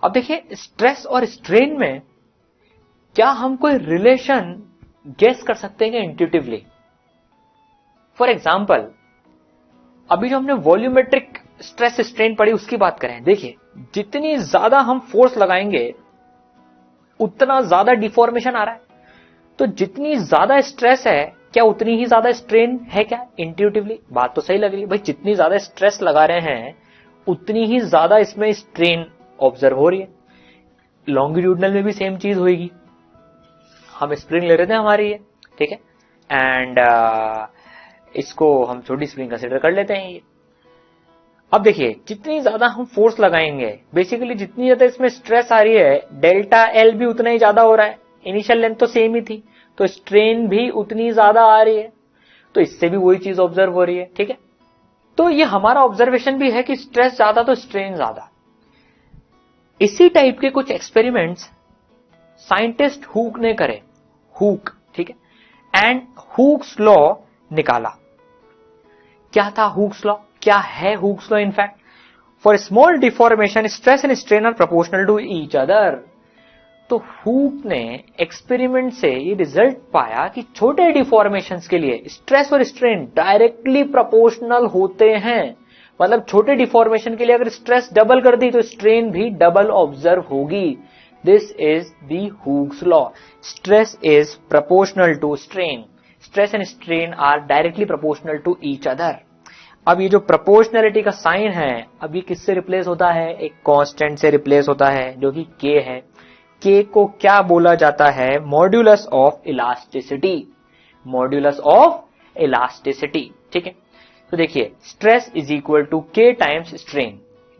अब देखिए स्ट्रेस और स्ट्रेन में क्या हम कोई रिलेशन गेस कर सकते हैं इंट्यूटिवली? फॉर एग्जाम्पल, अभी जो हमने वॉल्यूमेट्रिक स्ट्रेस स्ट्रेन पढ़ी उसकी बात करें, देखिए जितनी ज्यादा हम फोर्स लगाएंगे उतना ज्यादा डिफॉर्मेशन आ रहा है, तो जितनी ज्यादा स्ट्रेस है क्या उतनी ही ज्यादा स्ट्रेन है क्या? इंट्यूटिवली बात तो सही लग रही है भाई, जितनी ज्यादा स्ट्रेस लगा रहे हैं उतनी ही ज्यादा इसमें स्ट्रेन ऑब्जर्व हो रही है। लॉन्गिट्यूडनल में भी सेम चीज होगी। हम स्प्रिंग ले रहे थे हमारी ये, ठीक है, एंड इसको हम छोटी स्प्रिंग कंसिडर कर लेते हैं ये। अब देखिए जितनी ज्यादा हम फोर्स लगाएंगे, बेसिकली जितनी ज्यादा इसमें स्ट्रेस आ रही है, डेल्टा एल भी उतना ही ज्यादा हो रहा है। इनिशियल लेंथ तो सेम ही थी, तो स्ट्रेन भी उतनी ज्यादा आ रही है, तो इससे भी वही चीज ऑब्जर्व हो रही है, ठीक है। तो ये हमारा ऑब्जर्वेशन भी है कि स्ट्रेस ज्यादा तो स्ट्रेन ज्यादा। इसी टाइप के कुछ एक्सपेरिमेंट्स साइंटिस्ट हुक ने करे, हुक, ठीक है, एंड हुक्स लॉ निकाला। क्या था हुक्स लॉ? क्या है Hooke's law? In fact for small deformation stress and strain are proportional to each other. तो हुक ने एक्सपेरिमेंट से ये रिजल्ट पाया कि छोटे डिफॉर्मेशंस के लिए स्ट्रेस और स्ट्रेन डायरेक्टली प्रोपोर्शनल होते हैं। मतलब छोटे डिफॉर्मेशन के लिए अगर स्ट्रेस डबल कर दी तो स्ट्रेन भी डबल ऑब्जर्व होगी। This is the Hooke's law. Stress is proportional to strain, stress and strain are directly proportional to each other. अब ये जो प्रोपोर्शनलिटी का साइन है, अब ये किससे रिप्लेस होता है? एक कांस्टेंट से रिप्लेस होता है जो कि के है। के को क्या बोला जाता है? Modulus of elasticity, modulus of elasticity, ठीक है। तो देखिए स्ट्रेस इज इक्वल टू के टाइम्स स्ट्रेन।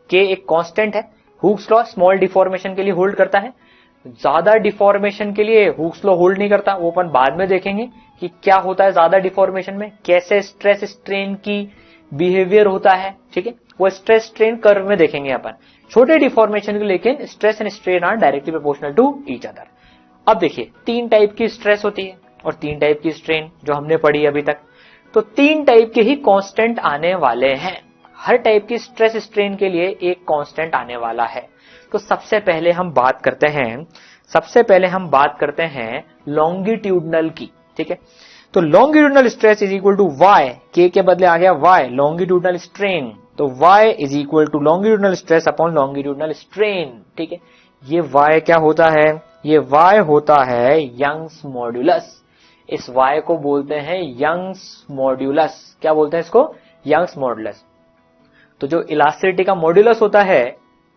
के एक कांस्टेंट है। हुक्स लॉ स्मॉल डिफॉर्मेशन के लिए होल्ड करता है, ज्यादा डिफॉर्मेशन के लिए हुक्स लॉ होल्ड नहीं करता। वो अपन बाद में देखेंगे कि क्या होता है ज्यादा डिफॉर्मेशन में, कैसे स्ट्रेस स्ट्रेन की बिहेवियर होता है, ठीक है। वो स्ट्रेस स्ट्रेन कर्व में देखेंगे अपन। छोटे डिफॉर्मेशन के लेकिन stress and strain are directly proportional to each other. अब देखिए 3 टाइप की स्ट्रेस होती है और 3 टाइप की स्ट्रेन जो हमने पढ़ी अभी तक। तो 3 टाइप के ही कांस्टेंट आने वाले हैं। हर टाइप की स्ट्रेस स्ट्रेन के लिए एक कांस्टेंट आने वाला है। तो सबसे पहले हम बात करते हैं लॉन्गिट्यूडनल की, ठीक है। तो longitudinal stress is equal to Y, के के बदले आ गया वाई, लॉन्गिट्यूडनल स्ट्रेन। तो Y is equal to longitudinal stress upon longitudinal strain, ठीक है। ये वाई क्या होता है? ये वाई होता है यंग्स मॉड्यूलस। इस वाई को बोलते हैं यंग्स मॉड्यूलस। क्या बोलते हैं इसको? Young's modulus. तो जो इलास्टिसिटी का मॉड्यूलस होता है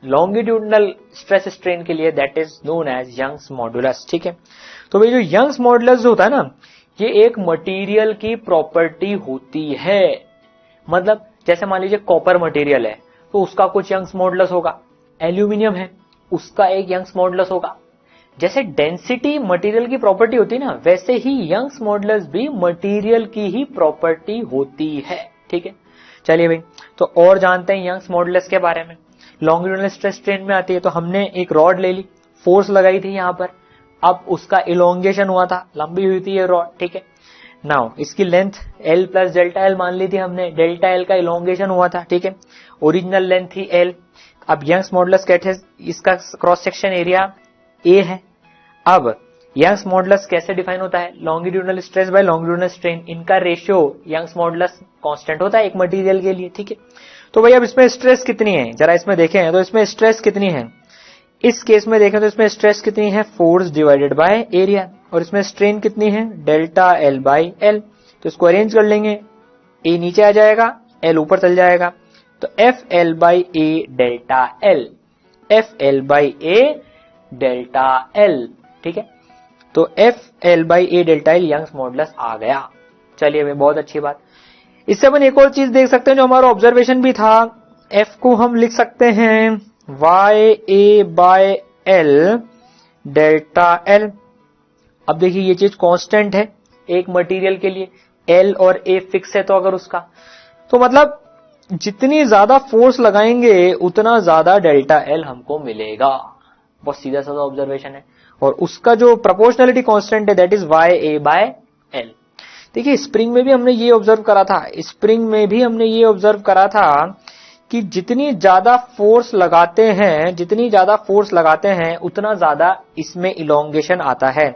लॉन्गिट्यूडनल स्ट्रेस स्ट्रेन के लिए, that is known as Young's modulus, ठीक है। तो ये जो यंग्स मॉड्यूलस होता है ना, ये एक मटेरियल की प्रॉपर्टी होती है। मतलब जैसे मान लीजिए कॉपर मटेरियल है तो उसका कुछ यंग्स मॉड्यूलस होगा, एल्यूमिनियम है उसका एक यंग्स मॉड्यूलस होगा। जैसे डेंसिटी मटेरियल की प्रॉपर्टी होती है ना, वैसे ही यंग्स मॉड्यूलस भी मटेरियल की ही प्रॉपर्टी होती है, ठीक है। चलिए भाई, तो और जानते हैं यंग्स मॉड्यूलस के बारे में। लॉन्गिट्यूडनल स्ट्रेस स्ट्रेन में आती है, तो हमने एक रॉड ले ली, फोर्स लगाई थी यहां पर, अब उसका इलोंगेशन हुआ था, लंबी हुई थी ये रॉड, ठीक है। नाउ इसकी length L plus delta L मान ली थी हमने, डेल्टा एल का इलोंगेशन हुआ था, ठीक है। ओरिजिनल लेंथ थी L। अब यंग्स मॉड्यूलस कहते हैं, इसका क्रॉस सेक्शन एरिया A है। अब यंग्स मॉड्यूलस कैसे डिफाइन होता है? Longitudinal stress by longitudinal strain, इनका रेशियो यंग्स मॉड्यूलस कांस्टेंट होता है एक मटेरियल के लिए, ठीक है। तो भाई अब इसमें स्ट्रेस कितनी है जरा इसमें देखें, तो इसमें स्ट्रेस कितनी है? इस केस में देखें तो इसमें स्ट्रेस कितनी है? Force divided by area. और इसमें स्ट्रेन कितनी है? Delta L by L. तो इसको अरेंज कर लेंगे, ए नीचे आ जाएगा, एल ऊपर चल जाएगा, तो F L by A delta L, F L by A delta L, ठीक है। तो F L by A delta L Young's modulus आ गया। चलिए भाई बहुत अच्छी बात। इससे अपन एक और चीज देख सकते हैं जो हमारा ऑब्जर्वेशन भी था, एफ को हम लिख सकते हैं Y A by L delta L. अब देखिए ये चीज कांस्टेंट है एक मटेरियल के लिए, एल और ए फिक्स है, तो अगर उसका तो मतलब जितनी ज्यादा फोर्स लगाएंगे उतना ज्यादा डेल्टा एल हमको मिलेगा। बहुत सीधा साधा ऑब्जर्वेशन है। और उसका जो प्रोपोर्शनलिटी कांस्टेंट है that is Y A by L. देखिए स्प्रिंग में भी हमने ये ऑब्जर्व करा था, स्प्रिंग में भी हमने ये ऑब्जर्व करा था कि जितनी ज्यादा फोर्स लगाते हैं उतना ज्यादा इसमें इलोंगेशन आता है।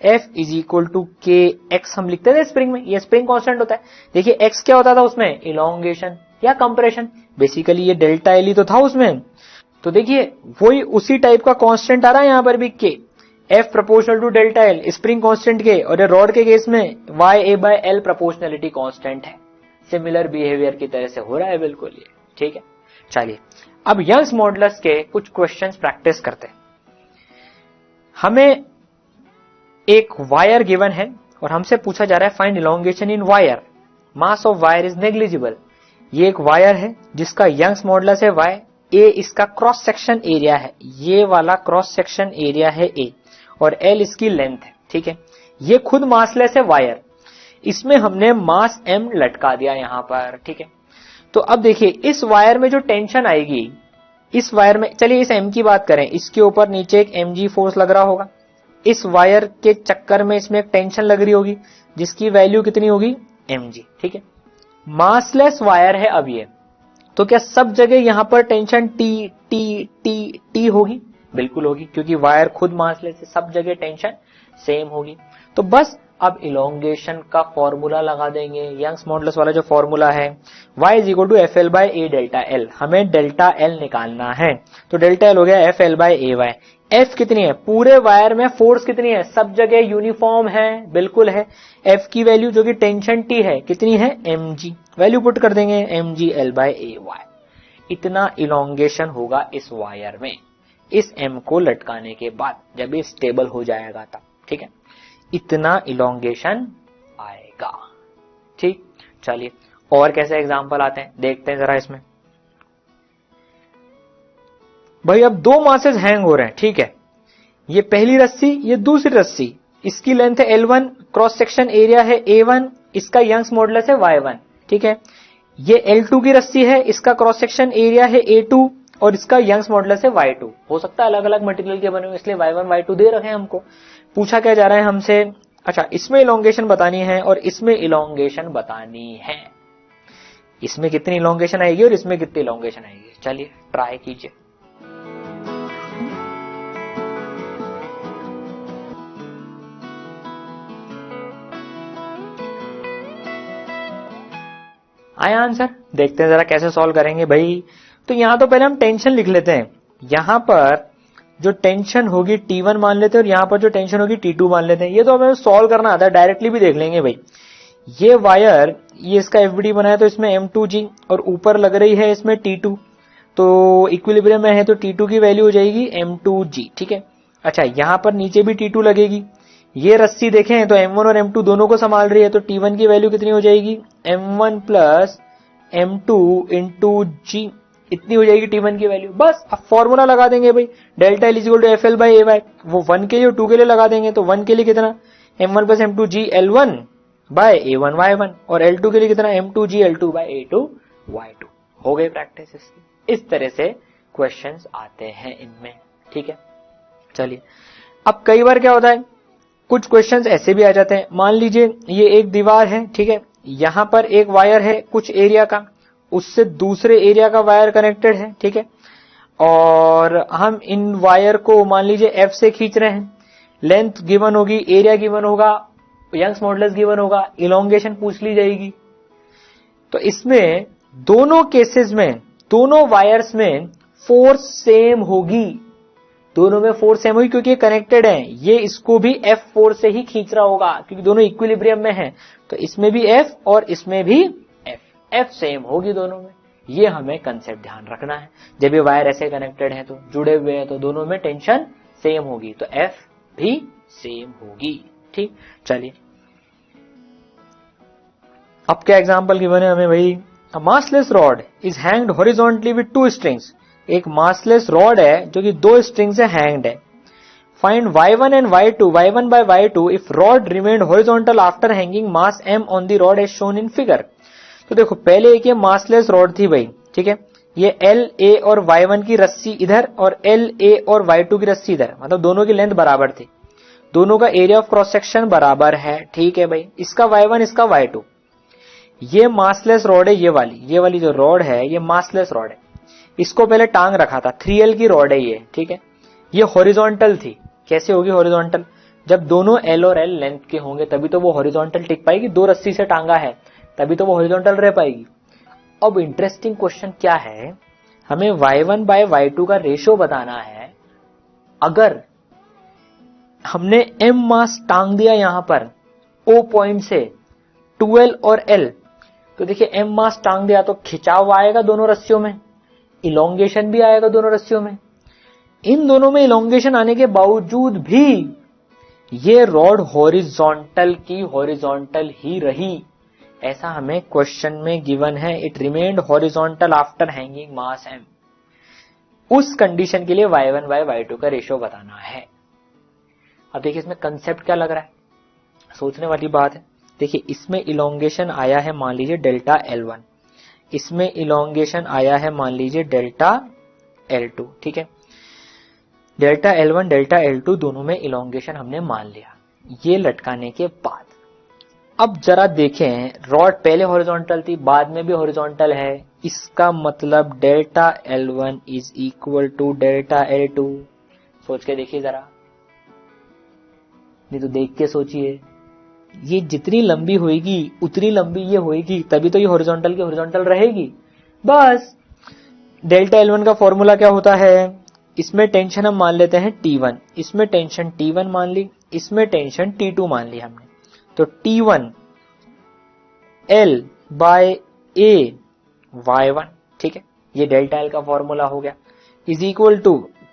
F इज इक्वल टू के एक्स हम लिखते थे स्प्रिंग में, ये स्प्रिंग कांस्टेंट होता है। देखिए एक्स क्या होता था उसमें, इलोंगेशन या कंप्रेशन, बेसिकली ये डेल्टा एल ही तो था उसमें। तो देखिए वही उसी टाइप का कांस्टेंट आ रहा है यहां पर भी, के F proportional to delta L spring constant के, और ये रॉड के केस में Y A by L proportionality constant है। सिमिलर बिहेवियर की तरह से हो रहा है बिल्कुल ये, ठीक है। चलिए अब यंग्स मॉडुलस के कुछ क्वेश्चंस प्रैक्टिस करते हैं। हमें एक वायर गिवन है और हमसे पूछा जा रहा है find elongation in wire, mass of wire is negligible. ये एक वायर है जिसका यंग्स मॉडुलस है वाई, ए इसका क्रॉस सेक्शन एरिया है, ये वाला क्रॉस सेक्शन एरिया है ए, और एल इसकी लेंथ है, ठीक है। ये खुद मासलेस है वायर, इसमें हमने मास एम लटका दिया यहां पर, ठीक है। तो अब देखिए इस वायर में जो टेंशन आएगी, इस वायर में, चलिए इस एम की बात करें, इसके ऊपर नीचे एक mg फोर्स लग रहा होगा, इस वायर के चक्कर में इसमें एक टेंशन लग रही होगी जिसकी वैल्यू कितनी होगी, mg, ठीक है। मासलेस वायर है अब ये, तो क्या सब जगह यहां पर tension T T T T होगी, बिल्कुल होगी, क्योंकि वायर खुद मासलेस है, सब जगह टेंशन सेम होगी। तो बस अब इलोंगेशन का फॉर्मूला लगा देंगे, यंग्स मॉडुलस वाला जो फॉर्मूला है, y is equal to F L by A delta L, हमें डेल्टा एल निकालना है, तो डेल्टा एल हो गया F L by A Y. F कितनी है, पूरे वायर में फोर्स कितनी है, सब जगह यूनिफॉर्म है, बिल्कुल है। एफ की वैल्यू जो कि टेंशन टी है कितनी है, mg, वैल्यू पुट कर देंगे mg l bye A Y. इतना इलोंगेशन होगा इस वायर में, इस m को लटकाने के बाद जब ये स्टेबल हो जाएगा तब, ठीक है, इतना इलोंगेशन आएगा, ठीक। चलिए और कैसे एग्जांपल आते हैं देखते हैं जरा इसमें। भाई अब दो मासेस हैंग हो रहे हैं, ठीक है, ये पहली रस्सी, ये दूसरी रस्सी, इसकी लेंथ है L1, क्रॉस सेक्शन एरिया है A1, इसका यंग्स मॉडुलस है Y1, ठीक है। ये L2 की रस्सी है, इसका क्रॉस सेक्शन एरिया है A2 और इसका यंग्स मॉडुलस है Y2। हो सकता है अलग अलग मटेरियल के बने हुए, इसलिए Y1 Y2 दे रखे हैं हमको। पूछा क्या जा रहा है हमसे, अच्छा इसमें इलोंगेशन बतानी है और इसमें इलोंगेशन बतानी है, इसमें कितनी इलोंगेशन आएगी और इसमें कितनी इलोंगेशन आएगी। चलिए ट्राई कीजिए। आया आंसर, देखते हैं जरा कैसे सॉल्व करेंगे भाई। तो यहां तो पहले हम टेंशन लिख लेते हैं, यहां पर जो टेंशन होगी T1 मान लेते हैं और यहां पर जो टेंशन होगी T2 मान लेते हैं। ये तो हमें सॉल्व करना आता है, डायरेक्टली भी देख लेंगे भाई। ये वायर, ये इसका FBD बनाया तो इसमें M2G और ऊपर लग रही है इसमें T2, तो इक्विलिब्रियम में है तो T2 की वैल्यू हो जाएगी M2G, ठीक है। अच्छा यहां पर नीचे भी T2 लगेगी, ये रस्सी देखें तो M1 और M2 दोनों को संभाल रही है, तो T1 की वैल्यू कितनी हो जाएगी, M1 plus M2 into G, इतनी हो जाएगी T1 की वैल्यू। बस अब फॉर्मूला लगा देंगे भाई, delta L is equal to F L by A Y, वो 1 के लिए और 2 के लिए लगा देंगे, तो 1 के लिए कितना M1 plus M2G L1 bye A1 Y1 और L2 के लिए कितना M2G L2 bye A2 Y2। हो गई प्रैक्टिस इसकी। इस तरह से क्वेश्चंस आते हैं इनमें, ठीक है। चलिए अब कई बार क्या होता है, कुछ क्वेश्चंस ऐसे भी आ जाते हैं। मान लीजिए ये एक दीवार है, ठीक है, यहां पर एक वायर है कुछ एरिया का, उससे दूसरे एरिया का वायर कनेक्टेड है, ठीक है, और हम इन वायर को मान लीजिए F से खींच रहे हैं, लेंथ गिवन होगी, एरिया गिवन होगा, यंग्स मॉडुलस गिवन होगा, इलोंगेशन पूछ ली जाएगी। तो इसमें दोनों केसेस में, दोनों वायर्स में फोर्स सेम होगी, दोनों में फोर्स सेम होगी क्योंकि ये कनेक्टेड है। ये इसको भी F फोर्स से ही खींच रहा होगा क्योंकि दोनों इक्विलिब्रियम में हैं, तो इसमें भी F और इसमें भी F सेम होगी दोनों में। ये हमें कंसेप्ट ध्यान रखना है, जब ये वायर ऐसे कनेक्टेड है तो जुड़े हुए हैं तो दोनों में टेंशन सेम होगी, तो F भी सेम होगी, ठीक। चलिए अब क्या एग्जांपल गिवन है हमें भाई, a massless rod is hanged horizontally with 2 strings, एक मासलेस रॉड है जो कि 2 स्ट्रिंग से हैंग्ड है। Find y1 and y2, y1 by y2 if rod remained horizontal after hanging mass m on the rod as shown in figure. तो देखो पहले एक ये मासलेस रॉड थी भाई, ठीक है, ये L A और y1 की रस्सी इधर और L A और y2 की रस्सी इधर, मतलब दोनों की लेंथ बराबर थी, दोनों का एरिया ऑफ क्रॉस सेक्शन बराबर है, ठीक है भाई, इसका y1 इसका y2। ये मासलेस रॉड है, ये वाली जो रॉड है ये मासलेस रॉड है। इसको पहले टांग रखा था, 3L की रॉड है ये, ठीक है। ये हॉरिजॉन्टल थी। कैसे होगी हॉरिजॉन्टल? जब दोनों L और L लेंथ के होंगे तभी तो वो हॉरिजॉन्टल टिक पाएगी। 2 रस्सी से टांगा है तभी तो वो हॉरिजॉन्टल रह पाएगी। अब इंटरेस्टिंग क्वेश्चन क्या है, हमें y1 बाय y2 का रेशियो बताना है। अगर हमने m मास टांग दिया यहां पर O पॉइंट से 2L और L, तो देखिए m मास टांग दिया तो खिंचाव आएगा दोनों रस्सियों में, इलोंगेशन भी आएगा दोनों रस्सियों में। इन दोनों में इलोंगेशन आने के बावजूद भी ये रॉड हॉरिजॉन्टल की हॉरिजॉन्टल ही रही, ऐसा हमें क्वेश्चन में गिवन है। It remained horizontal after hanging mass m। उस कंडीशन के लिए y1 बाय y2 का रेशियो बताना है। अब देखिए इसमें कंसेप्ट क्या लग रहा है, सोचने वाली बात है। देखिए इसमें इलोंगेशन आया है मान लीजिए डेल्टा L1, इसमें इलोंगेशन आया है मान लीजिए डेल्टा L2, ठीक है। डेल्टा L1 डेल्टा L2 दोनों में इलोंगेशन हमने मान लिया। ये लटकाने के बाद अब जरा देखें, रॉड पहले हॉरिजॉन्टल थी बाद में भी हॉरिजॉन्टल है, इसका मतलब delta L1 is equal to delta L2। सोच के देखिए जरा, नहीं तो देख के सोचिए। ये जितनी लंबी होएगी उतनी लंबी ये होएगी, तभी तो ये हॉरिजॉन्टल की हॉरिजॉन्टल रहेगी। बस डेल्टा L1 का फॉर्मूला क्या होता है, इसमें टेंशन हम मान लेते हैं T1, इसमें टेंशन T1 मान ली, इसमें टेंशन T2 मान ली हमने। तो T1 L by A Y1, ठीक है, ये डेल्टा L का फॉर्मूला हो गया, is equal to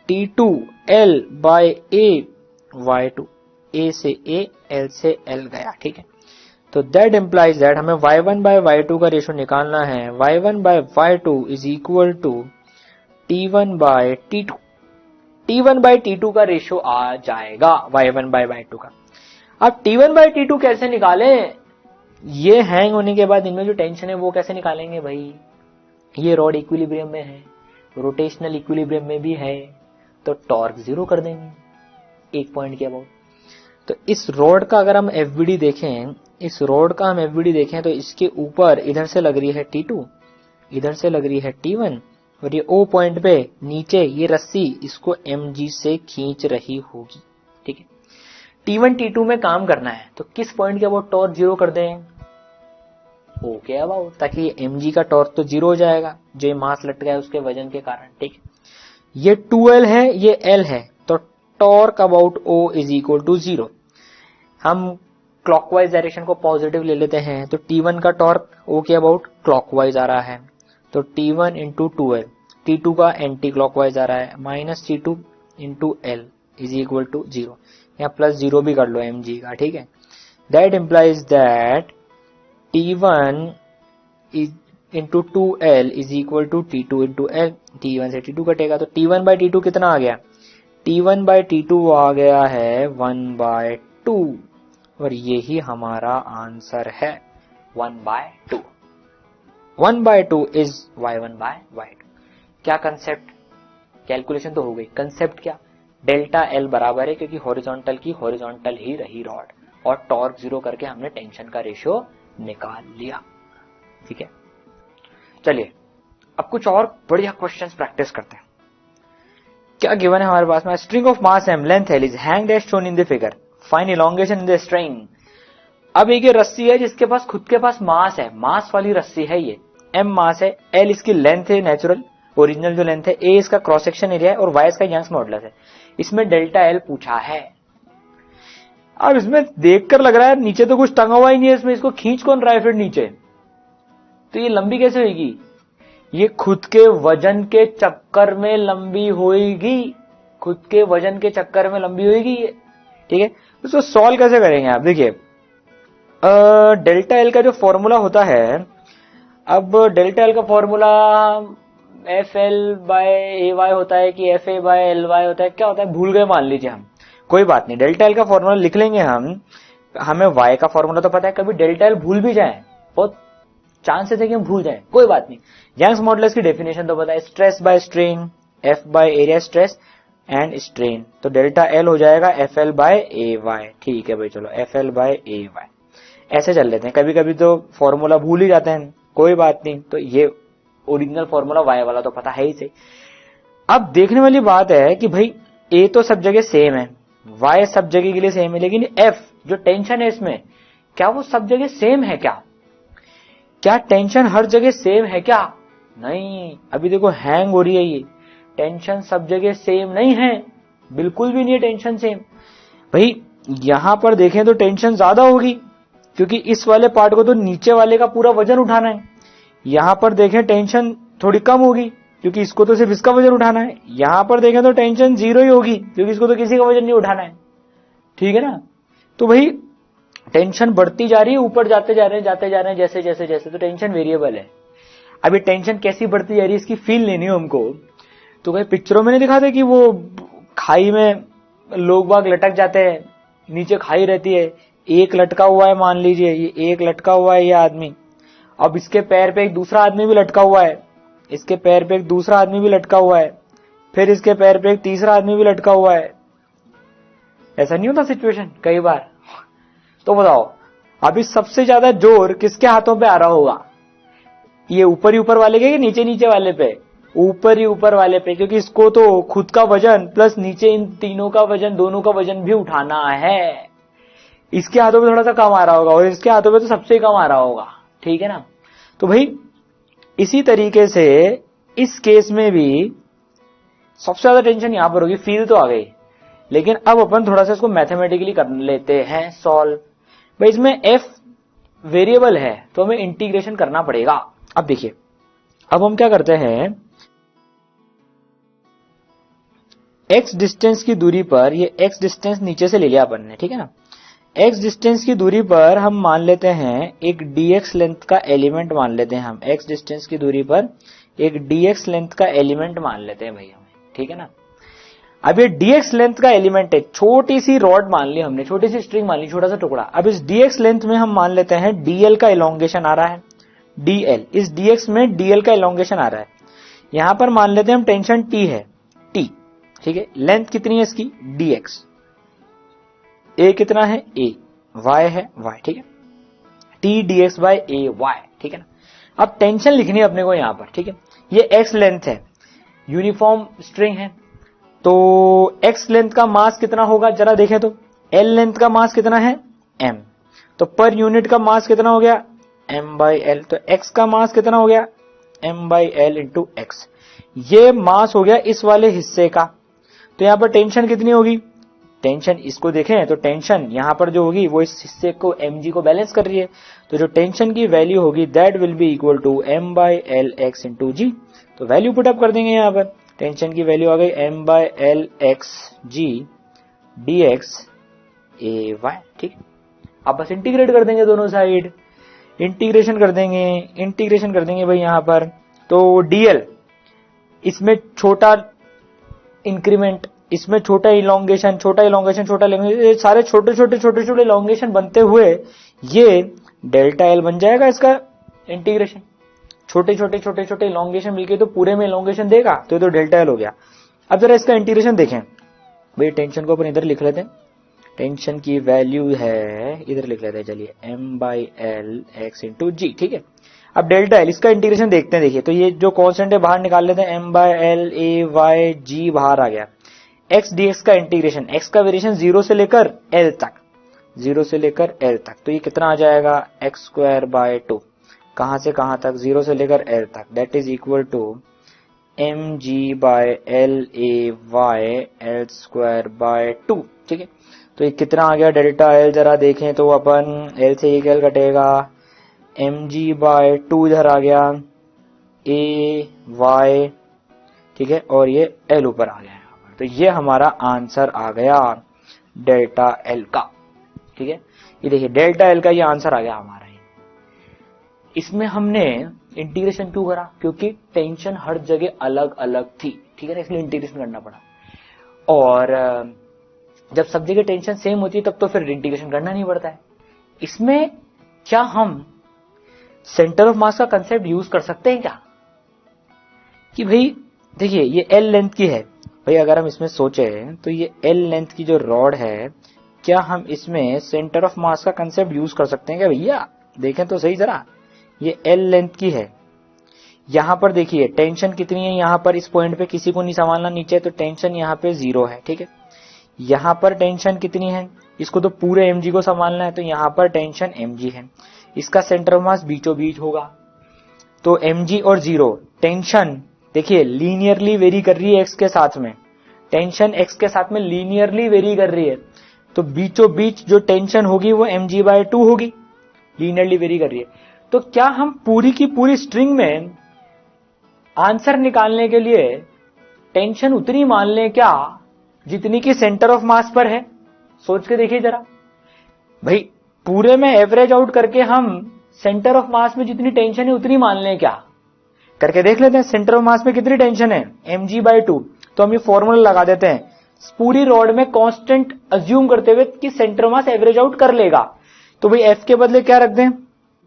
T2 L by A Y2। A से A, L से L गया, ठीक है। तो दैट इंप्लाइज दैट हमें y1 बाय y2 का रेशियो निकालना है। y1 by y2 is equal to T1 by T2। T1 by T2 का रेशियो आ जाएगा y1 बाय y2 का। अब T1 बाय T2 कैसे निकालें? ये हैंग होने के बाद इनमें जो टेंशन है वो कैसे निकालेंगे भाई? ये रॉड इक्विलिब्रियम में है, रोटेशनल इक्विलिब्रियम में भी है, तो टॉर्क 0 कर देंगे 1 पॉइंट के अबाउट। तो इस रॉड का अगर हम FBD देखें, इस रॉड का हम FBD देखें तो इसके ऊपर इधर से लग रही है T2, इधर से लग रही है T1, और ये O पॉइंट पे नीचे ये रस्सी इसको mg से खींच रही होगी, ठीक है। T1 T2 में काम करना है तो किस पॉइंट के अबाउट टॉर्क 0 कर दें? O के अबाउट, ताकि ये mg का टॉर्क तो 0 हो जाएगा जो ये मास लटका है उसके वजन के कारण, ठीक है। ये 2L है, ये L है, तो torque about O is equal to 0। हम क्लॉकवाइज डायरेक्शन को पॉजिटिव ले लेते हैं तो T1 का टॉर्क O के अबाउट क्लॉकवाइज आ रहा है, तो T1 इंटू 2L, T2 का एंटी क्लॉकवाइज आ रहा है, minus T2 into L is equal to 0। यहाँ प्लस 0 भी कर लो mg का, ठीक है। That implies that T1 into 2L is equal to T2 into L। T1 से T2 कटेगा तो T1 बाय T2 कितना आ गया? T1 बाय T2 आ गया है 1 बाय 2, और यही हमारा आंसर है 1 bye 2। 1 bye 2 is y1 by y2। क्या कंसेप्ट? कैलकुलेशन तो हो गई, कंसेप्ट क्या? डेल्टा L बराबर है क्योंकि हॉरिजॉन्टल की हॉरिजॉन्टल ही रही रॉड, और टॉर्क 0 करके हमने टेंशन का रेशियो निकाल लिया, ठीक है। चलिए अब कुछ और बढ़िया क्वेश्चंस प्रैक्टिस करते हैं। क्या गिवन है हमारे पास में? String of mass m, length L is hanged as shown in the figure, find elongation in the string. अब एक ये रस्सी है जिसके पास खुद के पास मास है, मास वाली रस्सी है, ये m मास है, L इसकी लेंथ है नेचुरल ओरिजिनल जो लेंथ है, A इसका क्रॉस सेक्शन एरिया है, और Y इसका यंग्स मॉडुलस है। इसमें डेल्टा L पूछा है। अब इसमें देखकर लग रहा है नीचे तो कुछ टंगा हुआ ही नहीं है, इसमें इसको खींच कौन रहा है फिर नीचे? तो ये लंबी कैसे होगी? ये खुद के वजन के चक्कर में लंबी होगी, खुद के वजन के चक्कर में लंबी होगी ये, ठीक है। इसको सॉल्व कैसे करेंगे आप? देखिए डेल्टा L का जो फॉर्मूला होता है, अब डेल्टा L का फॉर्मूला FL बाय AY होता है कि FA बाय LY होता है, क्या होता है भूल गए मान लीजिए हम, कोई बात नहीं, डेल्टा L का फॉर्मूला लिख लेंगे हम। हमें Y का फॉर्मूला तो पता है, कभी डेल्टा L भूल भी जाए, बहुत चांसेस है कि हम भूल जाएं, कोई बात नहीं। यंग्स मॉडुलस की डेफिनेशन तो पता है, stress by strain, F by area stress and strain, तो डेल्टा L हो जाएगा FL बाय AY, ठीक है भाई, चलो FL बाय AY। ऐसे चल लेते हैं, कभी कभी तो फॉर्मूला भूल ही जाते हैं, कोई बात नहीं। तो ये ओरिजिनल फॉर्मूला वाई वाला तो पता है ही सही। अब देखने वाली बात है कि भाई ए तो सब जगह सेम है, वाई सब जगह के लिए सेम है, लेकिन एफ जो टेंशन है इसमें, क्या वो सब जगह सेम है क्या? क्या टेंशन हर जगह सेम है क्या? नहीं, अभी देखो हैंग हो रही है ये, टेंशन सब जगह सेम नहीं है, बिल्कुल भी नहीं है टेंशन सेम। भाई यहां पर देखें तो टेंशन ज्यादा होगी, क्योंकि इस वाले पार्ट को तो नीचे वाले का पूरा वजन उठाना है। यहां पर देखें टेंशन थोड़ी कम होगी, क्योंकि इसको तो सिर्फ इसका वजन उठाना है। यहां पर देखें तो टेंशन जीरो ही होगी, क्योंकि इसको तो किसी का वजन नहीं उठाना है, ठीक है ना। तो भाई टेंशन बढ़ती जा रही है, ऊपर जाते जा रहे हैं जैसे जैसे जैसे, तो टेंशन वेरिएबल है। अभी टेंशन कैसी बढ़ती जा रही है इसकी फील लेनी हो हमको, तो भाई पिक्चरों में नहीं दिखाते कि वो खाई में लोग बाग लटक जाते हैं, नीचे खाई रहती है, एक लटका हुआ है, मान लीजिए ये एक लटका हुआ है ये आदमी, अब इसके पैर पे एक दूसरा आदमी भी लटका हुआ है, इसके पैर पे एक दूसरा आदमी भी लटका हुआ है, फिर इसके पैर पे एक तीसरा आदमी भी लटका हुआ है। ऐसा नहीं होता सिचुएशन कई बार? तो बताओ अभी सबसे ज्यादा जोर किसके हाथों पे आ रहा होगा? ये ऊपर ही ऊपर वाले के, नीचे नीचे वाले पे? ऊपर ही ऊपर वाले पे, क्योंकि इसको तो खुद का वजन प्लस नीचे इन तीनों का वजन, दोनों का वजन भी उठाना है। इसके हाथों पे थोड़ा सा कम आ रहा होगा और इसके हाथों पे तो सबसे कम आ रहा होगा, ठीक है ना। तो भाई इसी तरीके से इस केस में भी सबसे ज्यादा टेंशन यहां पर होगी, फील तो आ गई, लेकिन अब अपन थोड़ा सा इसको मैथमेटिकली कर लेते हैं सॉल्व। भाई इसमें एफ वेरिएबल है तो हमें इंटीग्रेशन करना पड़ेगा। अब देखिए, अब हम क्या करते हैं, एक्स डिस्टेंस की दूरी पर, ये एक्स डिस्टेंस नीचे से ले लिया अपन ने, ठीक है ना। एक्स डिस्टेंस की दूरी पर हम मान लेते हैं एक dx लेंथ का एलिमेंट मान लेते हैं हम, एक्स डिस्टेंस की दूरी पर एक dx लेंथ का एलिमेंट मान लेते हैं भाई हमें, ठीक है ना। अब ये dx लेंथ का एलिमेंट है, छोटी सी रॉड मान ली हमने, छोटी सी स्ट्रिंग मान ली, छोटा सा टुकड़ा। अब इस dx लेंथ में हम मान लेते हैं dl का इलोंगेशन आ रहा है, dl, इस dx में dl का इलोंगेशन आ रहा है। यहां पर मान लेते हैं हम टेंशन t है, t, ठीक है। लेंथ कितनी है इसकी? dx, a कितना है? a, y है y, ठीक है। t dx by a y, ठीक है ना। अब टेंशन लिखनी है अपने को यहां पर, ठीक है। ये x लेंथ है, यूनिफॉर्म स्ट्रिंग है, तो x लेंथ का मास कितना होगा जरा देखें तो, l लेंथ का मास कितना है? m, तो पर यूनिट का मास कितना हो गया? m by l, तो x का मास कितना हो गया? m by l into x। ये मास हो गया इस वाले हिस्से का। तो यहां पर टेंशन कितनी होगी? टेंशन इसको देखें तो टेंशन यहां पर जो होगी वो इस हिस्से को mg को बैलेंस कर रही है, तो जो टेंशन की वैल्यू होगी that will be equal to m by l x into G. तो वैल्यू पुटअप कर देंगे यहां पर, टेंशन की वैल्यू आ गई m by l x g dx a y, ठीक। अब बस इंटीग्रेट कर देंगे दोनों साइड, इंटीग्रेशन कर देंगे भाई यहां पर। तो dl, इसमें छोटा इंक्रीमेंट, इसमें छोटा इलोंगेशन, सारे छोटे छोटे इलोंगेशन बनते हुए ये डेल्टा एल बन जाएगा इसका इंटीग्रेशन। छोटे छोटे इलोंगेशन मिलके तो पूरे में इलोंगेशन देगा, तो ये तो डेल्टा एल हो गया। अब जरा इसका इंटीग्रेशन देखें भाई, टेंशन को अपन इधर लिख लेते हैं, टेंशन की वैल्यू है इधर लिख लेते हैं, चलिए m by l x into G, ठीक है। अब डेल्टा एल, इसका इंटीग्रेशन देखते हैं। देखिए तो ये जो कॉन्स्टेंट है बाहर निकाल लेते हैं, m by l a y g बाहर आ गया। x dx का इंटीग्रेशन, x का वेरिएशन 0 से लेकर l तक, 0 से लेकर l तक, तो ये कितना आ जाएगा? x स्क्वायर बाय 2, कहां से कहां तक? 0 से लेकर l तक, that is equal to mg by l a y l square by 2, ठीक है। तो ये कितना आ गया डेल्टा एल? जरा देखें तो अपन l से एक l कटेगा, mg बाय 2 इधर आ गया, a y, ठीक है, और ये l ऊपर आ गया। तो ये हमारा आंसर आ गया डेल्टा एल का, ठीक है। ये देखिए डेल्टा एल का ये आंसर आ गया हमारा। इसमें हमने इंटीग्रेशन क्यों करा? क्योंकि टेंशन हर जगह अलग अलग थी, ठीक है ना, इसलिए इंटीग्रेशन करना पड़ा। और जब सब जगह टेंशन सेम होती है तब तो फिर इंटीग्रेशन करना नहीं पड़ता है। इसमें क्या हम सेंटर ऑफ मास का कंसेप्ट यूज कर सकते हैं क्या? कि भाई देखिए ये एल लेंथ की है भाई, अगर हम इसमें सोचे तो ये एल लेंथ की जो रॉड है क्या हम इसमें सेंटर ऑफ मास का कंसेप्ट यूज कर सकते हैं क्या भैया? देखें तो सही जरा, ये एल लेंथ की है, यहां पर देखिए टेंशन कितनी है, यहां पर इस पॉइंट पे किसी को नहीं संभालना नीचे, तो टेंशन यहां पे 0 है, ठीक है। यहां पर टेंशन कितनी है, इसको तो पूरे mg को संभालना है, तो यहां पर टेंशन mg है, इसका सेंटर ऑफ मास बीचों बीच होगा, तो mg और 0 टेंशन देखिए लीनियरली वेरी कर रही है x के साथ में, टेंशन x के साथ में लीनियरली वेरी कर रही है, तो बीचों बीच जो टेंशन होगी वो mg/2 होगी, लीनियरली वेरी कर रही है। तो क्या हम पूरी की पूरी स्ट्रिंग में आंसर निकालने के लिए टेंशन उतनी मान लें क्या जितनी की सेंटर ऑफ मास पर है? सोच के देखिए जरा भाई, पूरे में एवरेज आउट करके हम सेंटर ऑफ मास में जितनी टेंशन है उतनी मान लें क्या? करके देख लेते हैं, सेंटर ऑफ मास में कितनी टेंशन है, mg/2, तो हम ये फॉर्मूला लगा देते हैं, पूरी रॉड में कांस्टेंट अज्यूम करते हुए कि centre of mass average out कर लेगा, तो भाई f के बदले क्या रख दें,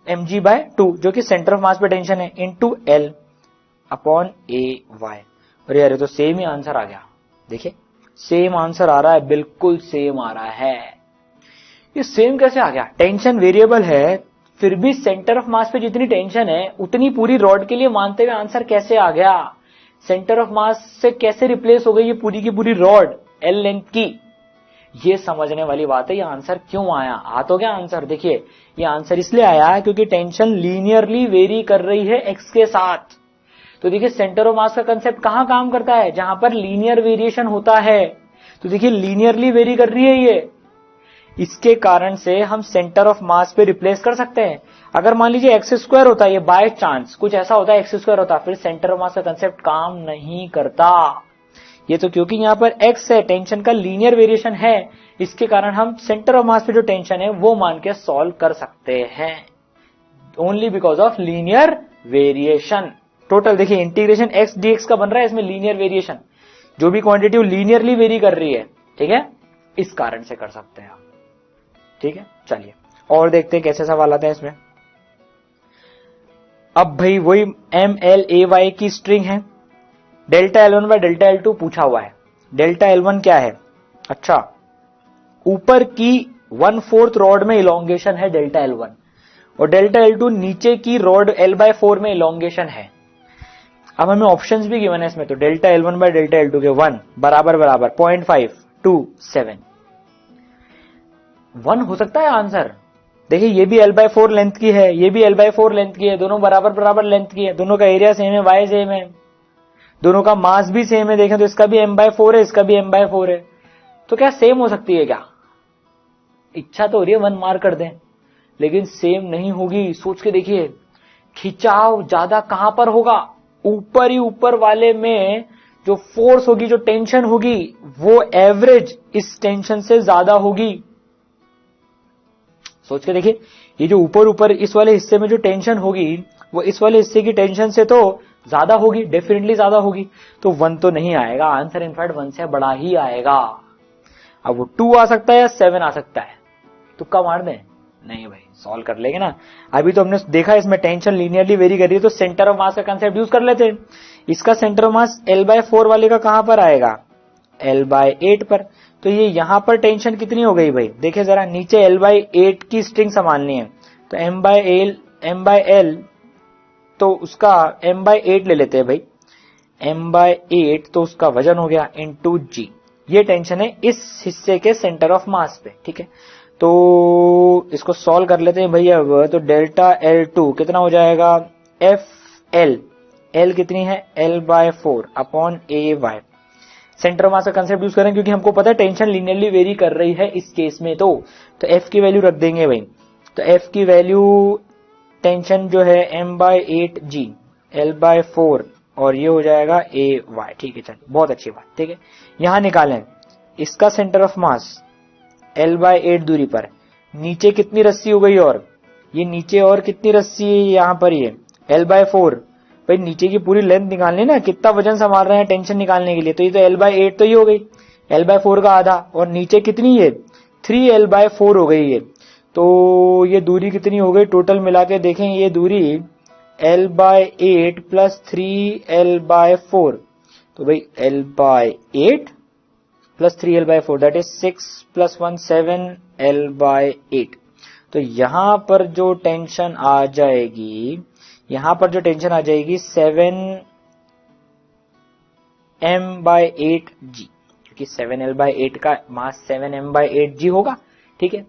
mg/2 जो कि सेंटर ऑफ मास पे टेंशन है, इंटू l अपॉन ay। अरे यार, तो सेम ही आंसर आ गया, देखिए सेम आंसर आ रहा है, बिल्कुल सेम आ रहा है। ये सेम कैसे आ गया? टेंशन वेरिएबल है, फिर भी सेंटर ऑफ मास पे जितनी टेंशन है उतनी पूरी रॉड के लिए मानते हुए आंसर कैसे आ गया? सेंटर ऑफ मास से कैसे रिप्लेस हो गई ये पूरी की पूरी रॉड एल लेंथ की? ये समझने वाली बात है। ये आंसर क्यों आया? आ तो गया आंसर। देखिए, ये आंसर इसलिए आया क्योंकि टेंशन लीनियरली वेरी कर रही है एक्स के साथ। तो देखिए, सेंटर ऑफ मास का कंसेप्ट कहां काम करता है? जहां पर लीनियर वेरिएशन होता है। तो देखिए, लीनियरली वेरी कर रही है ये, इसके कारण से हम सेंटर ऑफ मास पे रिप्लेस कर सकते हैं। अगर मान लीजिए एक्स स्क्वायर होता है, ये बाय चांस कुछ ऐसा होता है एक्स स्क्वायर होता, फिर सेंटर ऑफ मास का कंसेप्ट काम नहीं करता। ये तो क्योंकि यहां पर एक्स है, टेंशन का लीनियर वेरिएशन है, इसके कारण हम सेंटर ऑफ मास पे जो टेंशन है वो मान के सॉल्व कर सकते हैं, only because of linear variation. Total देखिए, इंटीग्रेशन एक्स डीएक्स का बन रहा है, इसमें लीनियर वेरिएशन, जो भी क्वांटिटी लीनियरली वेरी कर रही है, ठीक है, इस कारण से कर सकते हैं। ठीक है, चलिए और देखते हैं कैसे सवाल आते हैं इसमें। अब भाई वही एम एल ए वाई की स्ट्रिंग है, delta L1 by delta L2 पूछा हुआ है। डेल्टा L1 क्या है? अच्छा, ऊपर की 1/4 रॉड में इलोंगेशन है डेल्टा L1, और डेल्टा L2 नीचे की रॉड L/4 में इलोंगेशन है। अब हमें ऑप्शंस भी गिवन है इसमें, तो delta L1 by delta L2 के 1 बराबर 0.5 2 7 1 हो सकता है आंसर। देखिए, ये भी L/4 लेंथ की है, ये भी L/4 लेंथ की है, दोनों बराबर बराबर लेंथ की है, दोनों का एरिया सेम है, वाई सेम है, दोनों का मास भी सेम है। देखें तो इसका भी m/4 है, इसका भी m/4 है, तो क्या सेम हो सकती है क्या? इच्छा तो हो रही है 1 मार्क कर दें, लेकिन सेम नहीं होगी। सोच के देखिए, खिंचाव ज्यादा कहां पर होगा? ऊपर ही ऊपर वाले में जो फोर्स होगी, जो टेंशन होगी, वो एवरेज इस टेंशन से ज्यादा होगी। सोच के देखिए, ये जो ऊपर ऊपर इस वाले हिस्से में जो टेंशन होगी, वो इस वाले हिस्से की टेंशन से तो ज्यादा होगी, डेफिनेटली ज्यादा होगी। तो 1 तो नहीं आएगा आंसर, इनफैक्ट 1 से बड़ा ही आएगा। अब वो 2 आ सकता है या 7 आ सकता है, तुक्का मार दें? नहीं भाई, सॉल्व कर लेंगे ना। अभी तो हमने देखा इसमें टेंशन लीनियरली वेरी कर रही है, तो सेंटर ऑफ मास का कंसेप्ट यूज कर लेते हैं। इसका सेंटर ऑफ मास L/4 वाले का कहां पर आएगा? L/8 पर। तो ये यहां पर टेंशन कितनी हो गई भाई? देखिए जरा, नीचे L/8 की स्ट्रिंग संभालनी है, तो M/L तो उसका M/8 ले लेते हैं भाई, M/8 तो उसका वजन हो गया इंटू G। ये टेंशन है इस हिस्से के सेंटर ऑफ मास पे, ठीक है। तो इसको सॉल्व कर लेते हैं भाई। अब तो डेल्टा L2 कितना हो जाएगा? FL, L कितनी है? L/4 upon AY। Centre of mass का कंसेप्ट यूज करें क्योंकि हमको पता है टेंशन लीनियरली वेरी कर रही है इस केस में, तो F की वैल्यू रख देंगे भाई। तो F की वैल्यू, टेंशन जो है M/8G L/4, और ये हो जाएगा AY। ठीक है, चलिए, बहुत अच्छी बात। ठीक है, यहां निकालें इसका सेंटर ऑफ मास L/8 दूरी पर, नीचे कितनी रस्सी हो गई, और ये नीचे और कितनी रस्सी है यहां पर? ये L/4 भाई, नीचे की पूरी लेंथ निकालनी ना, कितना वजन संभाल रहे हैं टेंशन निकालने के लिए। तो ये तो L/8 तो ये हो गई, L/4 का आधा, और नीचे कितनी है? 3L/4 हो गई है। तो ये दूरी कितनी हो गई टोटल मिला के? देखें, ये दूरी L/8 प्लस 3L/4, तो भाई L/8 plus 3L/4 that is 6 + 1 7L/8। तो यहां पर जो टेंशन आ जाएगी, 7m/8g, क्योंकि 7L/8 का मास 7m/8g होगा। ठीक है,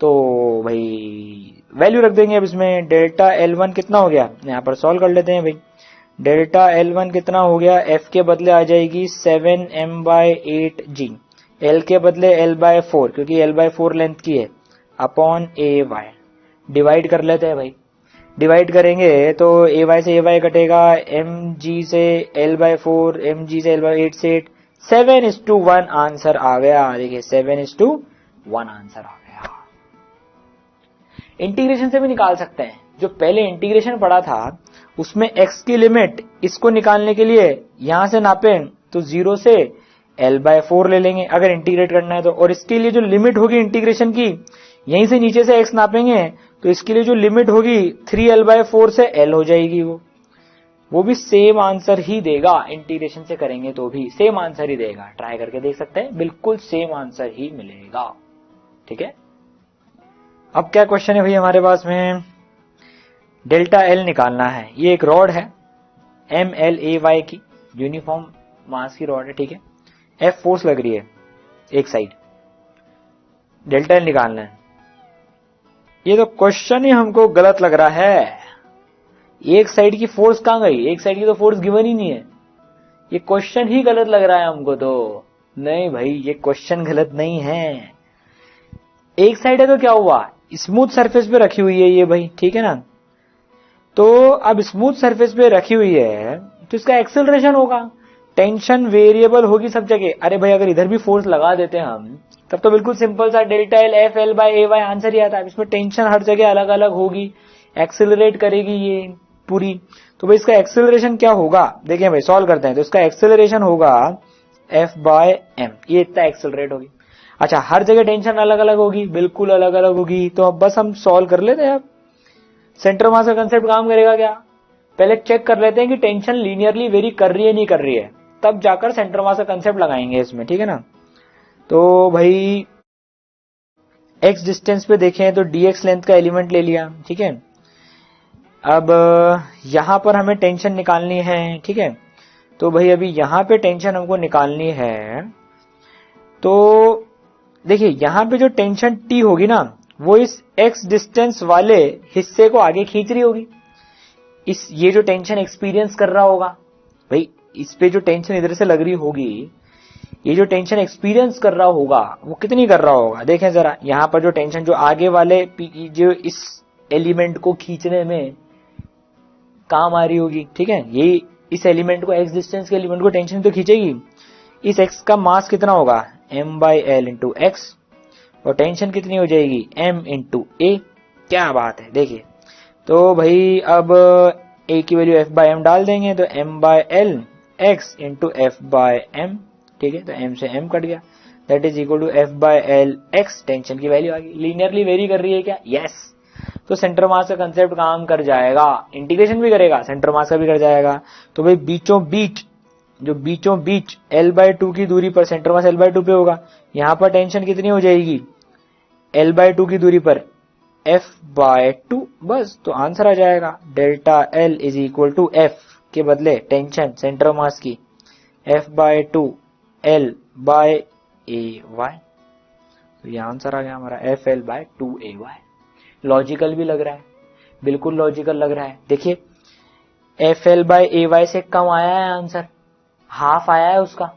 तो भाई वैल्यू रख देंगे अब इसमें। डेल्टा L1 कितना हो गया, यहां पर सॉल्व कर लेते हैं भाई। डेल्टा L1 कितना हो गया, F के बदले आ जाएगी 7m/8g, L के बदले L/4 क्योंकि L/4 लेंथ की है, अपॉन AY। डिवाइड कर लेते हैं भाई। डिवाइड करेंगे तो AY से AY कटेगा, mg से L/4, mg से L/8 से 7:1 आंसर आ गया। देखिए 7:1 आंसर आ गया। इंटीग्रेशन से भी निकाल सकते हैं। जो पहले इंटीग्रेशन पढ़ा था उसमें x की लिमिट इसको निकालने के लिए यहां से नापें तो 0 से L/4 ले लेंगे अगर इंटीग्रेट करना है तो, और इसके लिए जो लिमिट होगी इंटीग्रेशन की, यहीं से नीचे से x नापेंगे तो इसके लिए जो लिमिट होगी 3L/4 से L हो जाएगी। वो भी सेम आंसर ही देगा, इंटीग्रेशन से करेंगे तो भी सेम आंसर ही देगा। ट्राई करके देख सकते हैं, बिल्कुल सेम आंसर ही मिलेगा। ठीक है, अब क्या क्वेश्चन है भाई हमारे पास में, डेल्टा L निकालना है। ये एक रॉड है MLAY की, यूनिफॉर्म मास की रॉड है। ठीक है, F फोर्स लग रही है एक साइड, डेल्टा L निकालना है। ये तो क्वेश्चन ही हमको गलत लग रहा है। एक साइड की फोर्स कहां गई, एक साइड की तो फोर्स गिवन ही नहीं है। ये क्वेश्चन ही गलत लग रहा है हमको तो। नहीं भाई, ये क्वेश्चन गलत नहीं है। एक साइड है तो क्या हुआ, स्मूथ सरफेस पे रखी हुई है ये भाई। ठीक है ना, तो अब स्मूथ सरफेस पे रखी हुई है तो इसका एक्सेलरेशन होगा, टेंशन वेरिएबल होगी सब जगह। अरे भाई अगर इधर भी फोर्स लगा देते हैं हम, तब तो बिल्कुल सिंपल सा डेल्टा L FL/AY आंसर ही आता है। इसमें टेंशन हर जगह अलग अलग होगी, एक्सेलरेट करेगी ये पूरी। तो भाई इसका एक्सेलरेशन क्या होगा, देखें भाई सॉल्व करते हैं। तो इसका एक्सेलरेशन होगा F/m, ये इतना एक्सेलरेट होगी। अच्छा, हर जगह टेंशन अलग अलग होगी, बिल्कुल अलग अलग होगी। तो अब बस हम सॉल्व कर लेते हैं। अब सेंटर मास का कंसेप्ट काम करेगा क्या, पहले चेक कर लेते हैं कि टेंशन लीनियरली वेरी कर रही है नहीं कर रही है, तब जाकर सेंटर मास का कंसेप्ट लगाएंगे इसमें। ठीक है ना, तो भाई x डिस्टेंस पे देखें तो dx लेंथ का एलिमेंट ले लिया। ठीक है, अब यहां पर हमें टेंशन निकालनी है। ठीक है, तो भाई अभी यहां पे टेंशन हमको निकालनी है। तो देखिए यहां पे जो टेंशन T होगी ना, वो इस x डिस्टेंस वाले हिस्से को आगे खींच रही होगी। ये जो टेंशन एक्सपीरियंस कर रहा होगा भाई, इस पे जो टेंशन इधर से लग रही होगी, ये जो टेंशन एक्सपीरियंस कर रहा होगा वो कितनी कर रहा होगा। देखें जरा, यहां पर जो टेंशन जो आगे वाले जो इस एलिमेंट को खींचने में काम आ रही होगी। ठीक है, ये इस एलिमेंट को, x डिस्टेंस के एलिमेंट को टेंशन तो खींचेगी। इस x का मास कितना होगा, m/L इंटू x, और टेंशन कितनी हो जाएगी, m इंटू a। क्या बात है, देखिए तो भाई अब a की वैल्यू F/m डाल देंगे तो m/L x इंटू F/m। ठीक है, तो m से m कट गया, that is equal to F/L x। Tension की वैल्यू आ गई, लीनियरली वेरी कर रही है क्या, यस। तो सेंटर मास का कंसेप्ट काम कर जाएगा, इंटीग्रेशन भी करेगा, सेंटर मास का भी कर जाएगा। तो भाई बीचों बीच L/2 की दूरी पर सेंटर मास L/2 पे होगा। यहां पर टेंशन कितनी हो जाएगी, L/2 की दूरी पर F/2, बस तो आंसर आ जाएगा। Delta L is equal to F के बदले टेंशन सेंटर मास की F/2 L/AY। तो ये आंसर आ गया हमारा FL/2AY। लॉजिकल भी लग रहा है, बिल्कुल लॉजिकल लग रहा है। देखिए FL/AY से कम आया है आंसर, हाफ आया है उसका।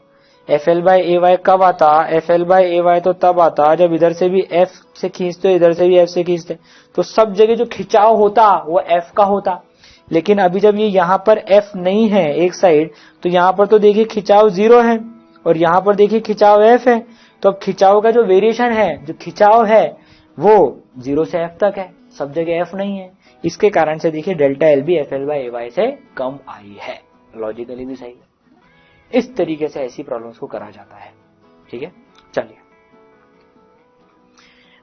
FL/AY कब आता, FL/AY तो तब आता जब इधर से भी F से खींचते इधर से भी F से खींचते, तो सब जगह जो खिंचाव होता वो F का होता। लेकिन अभी जब ये यहां पर F नहीं है एक साइड, तो यहां पर तो देखिए खिंचाव 0 है और यहां पर देखिए खिंचाव F है। तो अब खिंचाव का जो वेरिएशन है, जो खिंचाव है वो 0 से F तक है, सब जगह F नहीं है। इसके कारण से देखिए डेल्टा L भी FL/AY से कम आई है, लॉजिकली भी सही है। इस तरीके से ऐसी प्रॉब्लम्स को करा जाता है। ठीक है, चलिए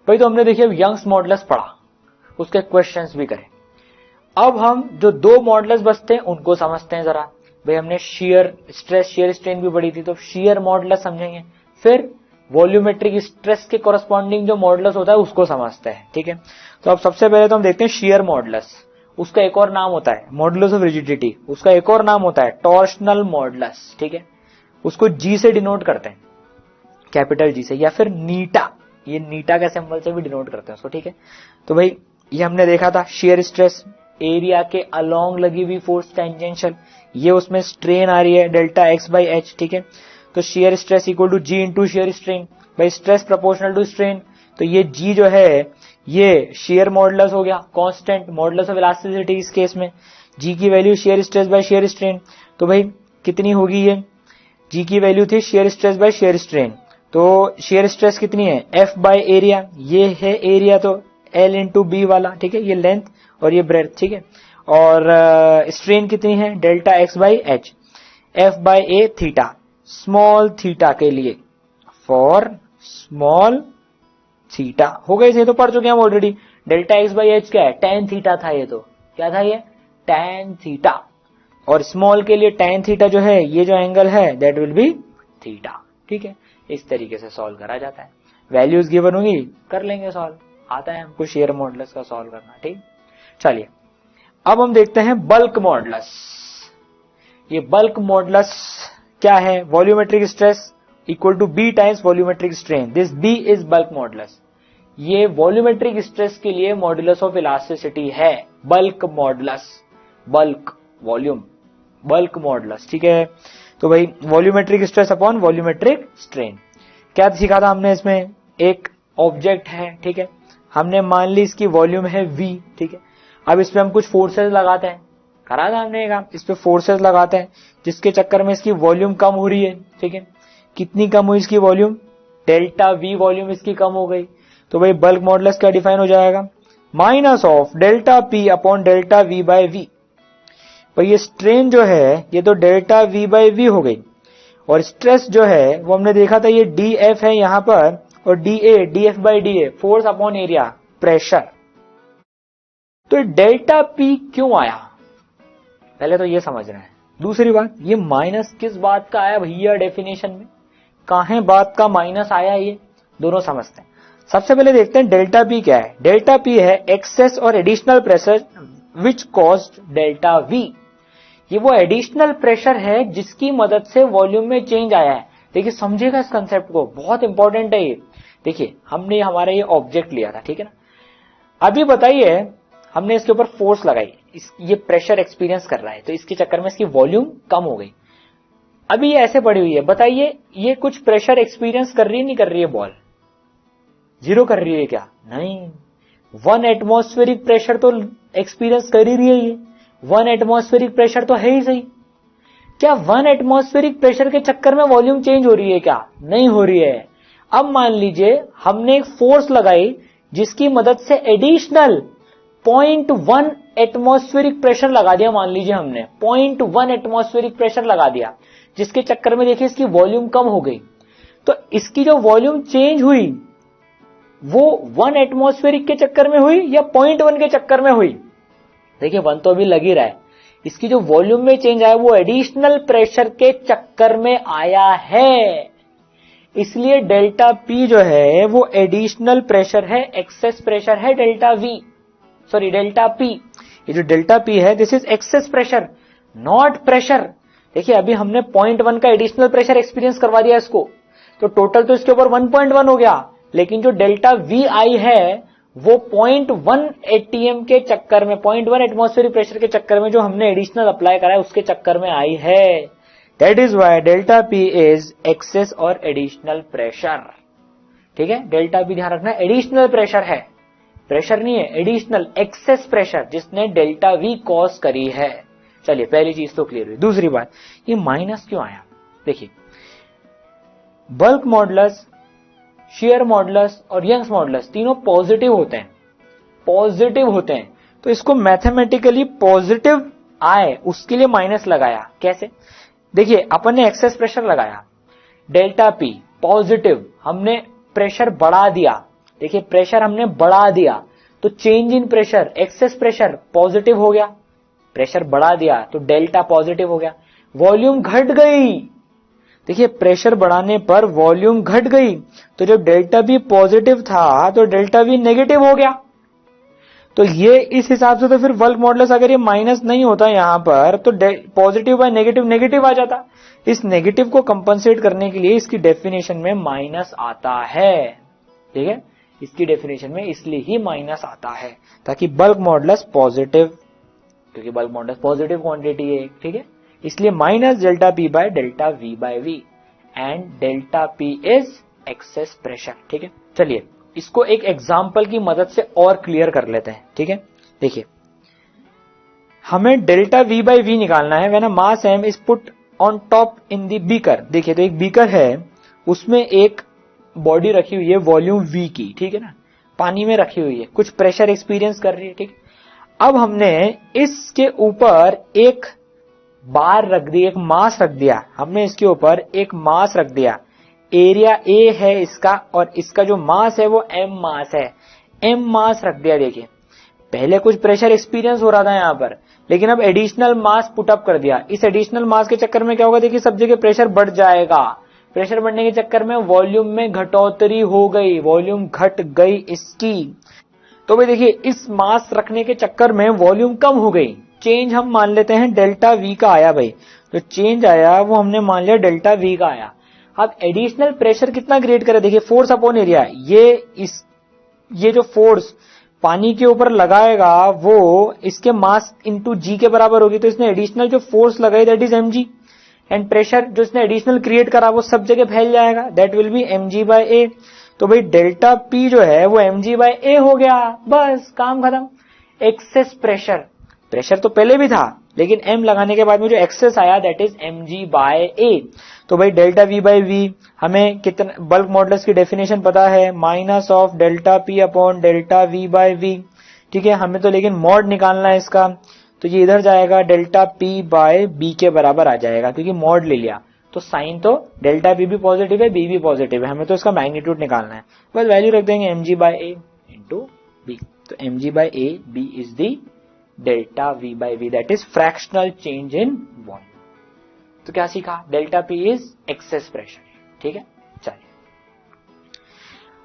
भाई, तो हमने देखिए यंग्स मॉडुलस पढ़ा, उसके क्वेश्चंस भी करे। अब हम जो दो मॉडुलस बचते हैं उनको समझते हैं जरा। भाई हमने शियर स्ट्रेस शियर स्ट्रेन भी पढ़ी थी, तो शियर मॉडुलस समझेंगे। फिर वॉल्यूमेट्रिक स्ट्रेस के कोरस्पॉन्डिंग जो मॉडुलस होता है उसको समझते हैं, ठीक है। तो अब सबसे पहले तो हम देखते हैं शियर मॉडुलस। उसका एक और नाम होता है मॉडुलस ऑफ रिजिडिटी, उसका एक और नाम होता है टॉर्शनल मॉडुलस, ठीक है। उसको जी से डिनोट करते हैं, कैपिटल जी से, या फिर नीटा, ये नीटा के सिंबल से भी डिनोट करते हैं उसको, ठीक है। तो भाई ये हमने देखा था शियर स्ट्रेस, एरिया के अलोंग लगी हुई फोर्स टेंजेंशियल, ये उसमें स्ट्रेन आ रही है डेल्टा एक्स बाई एच, ठीक है। तो shear stress equal to G into shear strain, भाई स्ट्रेस प्रोपोर्शनल टू स्ट्रेन, तो ये जी जो है ये शियर मॉडुलस हो गया, कांस्टेंट मॉडुलस ऑफ इलास्टिसिटी इस केस में, जी की value shear stress by shear strain, तो भाई कितनी होगी ये, जी की वैल्यू थी shear stress by shear strain, तो शियर स्ट्रेस कितनी है एफ बाय एरिया, ये है एरिया तो एल इंटू बी वाला, ठीक है, ये लेंथ और ये ब्रेथ, ठीक है। और स्ट्रेन कितनी है delta X by H, F by A theta, small theta के लिए, फॉर स्मॉल थीटा हो गए थे, तो पढ़ चुके हैं हम already. Delta X by H क्या है, टेन थीटा था, ये तो क्या था, ये टेन थीटा, और स्मॉल के लिए टेन थीटा जो है, ये जो एंगल है दैट विल बी थीटा, ठीक है। इस तरीके से सॉल्व करा जाता है, वैल्यूज गिवन होंगी, कर लेंगे सॉल्व, आता है हमको शियर मॉडुलस का सॉल्व करना, ठीक। चलिए अब हम देखते हैं बल्क मॉडुलस। ये बल्क मॉडुलस क्या है, volumetric stress equal to B times volumetric strain, this B is bulk modulus. ये वॉल्यूमेट्रिक स्ट्रेस के लिए मॉडुलस ऑफ इलास्टिसिटी है, bulk modulus, bulk volume, bulk modulus, ठीक है। तो भाई volumetric stress upon volumetric strain, क्या सीखा था हमने इसमें, एक ऑब्जेक्ट है, ठीक है, हमने मान ली इसकी वॉल्यूम है v, ठीक है। अब इस पे हम कुछ फोर्सेस लगाते हैं, करा था हमने काम, इस पे फोर्सेस लगाते हैं जिसके चक्कर में इसकी वॉल्यूम कम हो रही है, ठीक है। कितनी कम हुई इसकी वॉल्यूम, डेल्टा v वॉल्यूम इसकी कम हो गई, तो भाई बल्क मॉडुलस क्या डिफाइन हो जाएगा, minus of delta p upon delta v by v। भाई ये स्ट्रेन जो है ये तो डेल्टा v बाय v हो गई, और स्ट्रेस जो है वो हमने देखा था ये df है यहां पर, और df by da force upon area, pressure. तो डेल्टा p क्यों आया, पहले तो ये समझ रहे हैं। दूसरी बात, ये माइनस किस बात का आया भैया डेफिनेशन में, काहे बात का माइनस आया, ये दोनों समझते हैं। सबसे पहले देखते हैं डेल्टा p क्या है। डेल्टा p है एक्सेस और additional pressure which caused delta v, ये वो एडिशनल प्रेशर है जिसकी मदद से वॉल्यूम में चेंज आया है। देखिए समझेगा इस कंसेप्ट को, बहुत इंपॉर्टेंट है ये। देखिए हमने हमारा ये ऑब्जेक्ट लिया था, ठीक है ना, अभी बताइए हमने इसके ऊपर फोर्स लगाई, ये प्रेशर एक्सपीरियंस कर रहा है, तो इसके चक्कर में इसकी वॉल्यूम कम हो गई। अभी ये ऐसे पड़ी हुई है, बताइए ये कुछ प्रेशर एक्सपीरियंस कर रही है, नहीं कर रही है, बॉल जीरो कर रही है क्या, नहीं, 1 एटमॉस्फेरिक प्रेशर तो एक्सपीरियंस कर ही रही है, ये 1 एटमॉस्फेरिक प्रेशर तो है ही सही। क्या 1 एटमॉस्फेरिक प्रेशर के चक्कर में वॉल्यूम चेंज हो रही है क्या, नहीं हो रही है। अब मान लीजिए हमने एक फोर्स लगाई जिसकी मदद से एडिशनल 0.1 एटमॉस्फेरिक प्रेशर लगा दिया, मान लीजिए हमने 0.1 एटमॉस्फेरिक प्रेशर लगा दिया, जिसके चक्कर में देखिए इसकी वॉल्यूम कम हो गई। तो इसकी जो वॉल्यूम चेंज हुई वो 1 एटमॉस्फेरिक के चक्कर में हुई या 0.1 के चक्कर में हुई, देखिए 1 तो अभी लग ही रहा है। इसकी जो वॉल्यूम में चेंज आया वो एडिशनल प्रेशर के चक्कर में आया है, इसलिए डेल्टा P जो है वो एडिशनल प्रेशर है, एक्सेस प्रेशर है डेल्टा P। ये जो डेल्टा P है this is excess pressure, not pressure. देखिए अभी हमने 0.1 का एडिशनल प्रेशर एक्सपीरियंस करवा दिया इसको, तो टोटल तो इसके ऊपर 1.1 हो गया, लेकिन जो डेल्टा V आई है वो 0.1 एटीएम के चक्कर में, 0.1 एटमॉस्फेरिक प्रेशर के चक्कर में जो हमने एडिशनल अप्लाई करा है उसके चक्कर में आई है। That is why delta P is excess और एडिशनल प्रेशर, ठीक है। डेल्टा P ध्यान रखना एडिशनल प्रेशर है, प्रेशर नहीं है, एडिशनल एक्सेस प्रेशर जिसने डेल्टा V कॉज करी है। चलिए पहली चीज तो क्लियर हुई। दूसरी बात, ये माइनस क्यों आया, देखिए बल्क मॉडुलस, शियर मॉडुलस और यंग्स मॉडुलस तीनों पॉजिटिव होते हैं, तो इसको मैथमेटिकली पॉजिटिव आए उसके लिए माइनस लगाया। कैसे, देखिए अपन ने एक्सेस प्रेशर लगाया, डेल्टा P पॉजिटिव, हमने प्रेशर बढ़ा दिया, देखिए प्रेशर हमने बढ़ा दिया तो change in pressure, excess pressure positive हो गया, प्रेशर बढ़ा दिया तो डेल्टा पॉजिटिव हो गया। वॉल्यूम घट गई देखिए प्रेशर बढ़ाने पर वॉल्यूम घट गई, तो जब डेल्टा बी पॉजिटिव था तो डेल्टा बी नेगेटिव हो गया। तो ये इस हिसाब से तो फिर बल्क मॉडुलस अगर ये माइनस नहीं होता यहां पर तो पॉजिटिव बाय नेगेटिव नेगेटिव आ जाता। इस नेगेटिव को कंपनसेट करने के लिए इसकी डेफिनेशन में माइनस आता है, ठीक है, इसकी डेफिनेशन में इसलिए ही माइनस आता है ताकि बल्क मॉडुलस पॉजिटिव, क्योंकि बल्क मॉडुलस पॉजिटिव क्वांटिटी है, ठीक है, इसलिए minus delta P by delta V by V and delta P is excess pressure. ठीक है, चलिए इसको एक एग्जांपल की मदद से और क्लियर कर लेते हैं। ठीक है, देखिए हमें डेल्टा वी बाई वी निकालना है when a mass M is put on top in the beaker. देखिए तो एक बीकर है, उसमें एक बॉडी रखी हुई है वॉल्यूम वी की, ठीक है ना, पानी में रखी हुई है, कुछ प्रेशर एक्सपीरियंस कर रही है, ठीक। अब हमने इसके ऊपर एक बार रख दी, एक मास रख दिया, हमने इसके ऊपर एक मास रख दिया, एरिया ए है इसका और इसका जो मास है वो एम मास है, एम मास रख दिया। देखिए पहले कुछ प्रेशर एक्सपीरियंस हो रहा था यहां पर, लेकिन अब एडिशनल मास पुटअप कर दिया। इस एडिशनल मास के चक्कर में क्या होगा, देखिए सब जगह प्रेशर बढ़ जाएगा। प्रेशर बढ़ने के चक्कर में वॉल्यूम में घटोतरी हो गई, वॉल्यूम घट गई इसकी। तो भाई देखिए इस मास रखने के चक्कर में वॉल्यूम कम हो गई, चेंज हम मान लेते हैं डेल्टा वी का आया। भाई जो चेंज आया वो हमने मान लिया डेल्टा वी का आया। अब एडिशनल प्रेशर कितना क्रिएट करे, देखिए फोर्स अपॉन एरिया, ये जो फोर्स पानी के ऊपर लगाएगा वो इसके मास इंटू जी के बराबर होगी। तो इसने एडिशनल जो फोर्स लगाई that is M G, and pressure जो इसने एडिशनल क्रिएट करा वो सब जगह फैल जाएगा, that will be M G by A. तो भाई डेल्टा पी जो है वो एम जी बाय ए हो गया, बस काम खत्म। एक्सेस प्रेशर, प्रेशर तो पहले भी था लेकिन एम लगाने के बाद में जो एक्सेस आया that is M G by A. तो भाई डेल्टा वी बाई वी हमें कितना, बल्क मॉडुलस की डेफिनेशन पता है, minus of delta P upon delta V by V. ठीक है, हमें तो लेकिन मॉड निकालना है इसका, तो ये इधर जाएगा डेल्टा पी बाय बी के बराबर आ जाएगा, क्योंकि मॉड ले लिया तो साइन तो डेल्टा पी भी पॉजिटिव है, बी भी पॉजिटिव है, हमें तो इसका मैग्नीट्यूड निकालना है। बस वैल्यू रख देंगे M G by A into B. तो M G by A B is the delta V by V, that is fractional change in volume. तो क्या सीखा, delta P is excess pressure. ठीक है, चलिए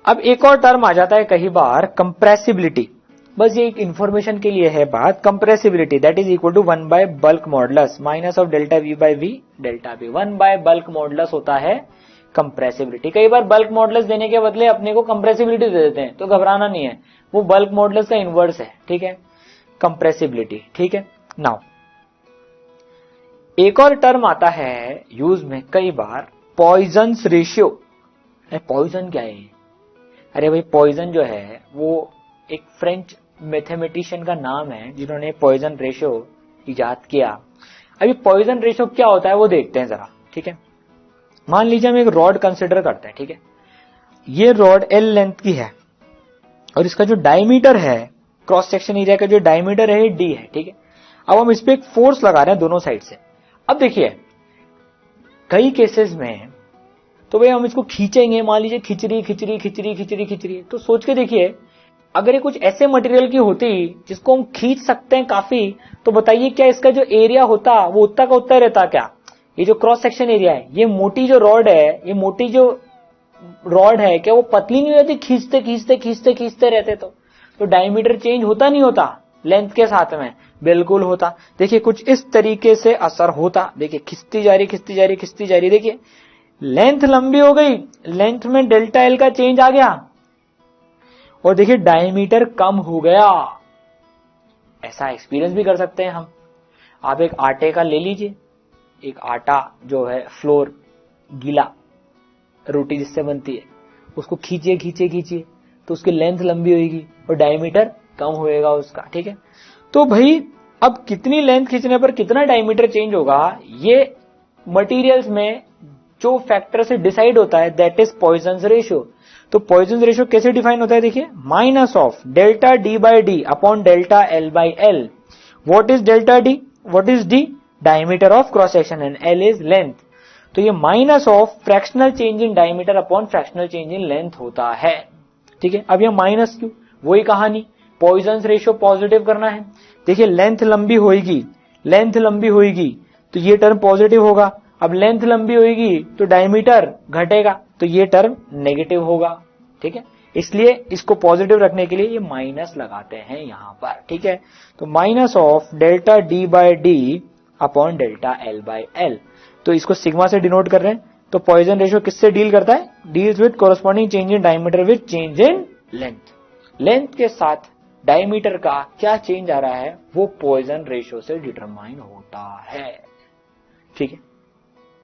अब एक और टर्म आ जाता है कई बार, कंप्रेसिबिलिटी। बस ये एक इंफॉर्मेशन के लिए है बात, compressibility that is equal to 1 by bulk modulus minus of delta V by V delta P. 1 by bulk modulus होता है कंप्रेसिबिलिटी। कई बार बल्क मॉडुलस देने के बदले अपने को कंप्रेसिबिलिटी दे देते हैं, तो घबराना नहीं है, वो बल्क मॉडुलस का इनवर्स है। ठीक है, कंप्रेसिबिलिटी। ठीक है, नाउ एक और टर्म आता है यूज में कई बार, पॉइजन्स रेशियो। पॉइजन क्या है? अरे भाई पॉइजन जो है वो एक फ्रेंच मैथमेटिशियन का नाम है जिन्होंने पॉइजन रेशियो इजाद किया। अभी पॉइजन रेशियो क्या होता है वो देखते हैं जरा। ठीक है, मान लीजिए हम एक रॉड कंसिडर करते हैं। ठीक है, ये रॉड एल लेंथ की है और इसका जो डायमीटर है, क्रॉस सेक्शन एरिया का जो डायमीटर है डी है। ठीक है, अब हम इस पे एक फोर्स लगा रहे हैं दोनों साइड से। अब देखिए कई केसेस में तो भाई हम इसको खींचेंगे, मान लीजिए खिंच रही, तो सोच के देखिए अगर ये कुछ ऐसे मटेरियल की होती जिसको हम खींच सकते हैं काफी, तो बताइए क्या इसका जो एरिया होता वो उतना का उतना रहता क्या? ये जो क्रॉस सेक्शन एरिया है, ये मोटी जो रॉड है, ये मोटी जो रॉड है, क्या वो पतली नहीं रहती? खींचते रहते तो डायमीटर चेंज होता नहीं होता लेंथ के साथ में? बिल्कुल होता। देखिए कुछ इस तरीके से असर होता। देखिए खिंचती जा रही, देखिए लेंथ लंबी हो गई, लेंथ में डेल्टा एल का चेंज आ गया और देखिए डायमीटर कम हो गया। ऐसा एक्सपीरियंस भी कर सकते हैं हम। आप एक आटे का ले लीजिए, एक आटा जो है फ्लोर गीला रोटी जिससे बनती है, उसको खींचिए तो उसकी लेंथ लंबी होगी और डायमीटर कम होएगा उसका। ठीक है, तो भाई अब कितनी लेंथ खींचने पर कितना डायमीटर चेंज होगा, ये मटेरियल्स में जो फैक्टर से डिसाइड होता है दैट इज पॉइजन्स रेशियो। तो पॉइजन्स रेशियो कैसे डिफाइन होता है, देखिए minus of delta D by D upon delta L by L. What is delta D, what is D? Diameter of cross section and L is length. तो ये minus of fractional change in diameter upon fractional change in length होता है। ठीक है, अब ये minus क्यों? वही कहानी, पॉइजन्स रेशियो पॉजिटिव करना है। देखिए लेंथ लंबी होगी तो ये टर्म पॉजिटिव होगा। अब लेंथ लंबी होगी तो डायमीटर घटेगा, तो ये टर्म नेगेटिव होगा, ठीक है। इसलिए इसको पॉजिटिव रखने के लिए ये माइनस लगाते हैं यहां पर, ठीक है। तो minus of delta D by D upon delta L by L, तो इसको सिग्मा से डिनोट कर रहे हैं। तो पॉइजन रेशियो किससे डील करता है? Deals with corresponding change in diameter with change in length. Length के साथ डायमीटर का क्या चेंज आ रहा है वो पॉइजन रेशियो से डिटरमाइन होता है, ठीक है।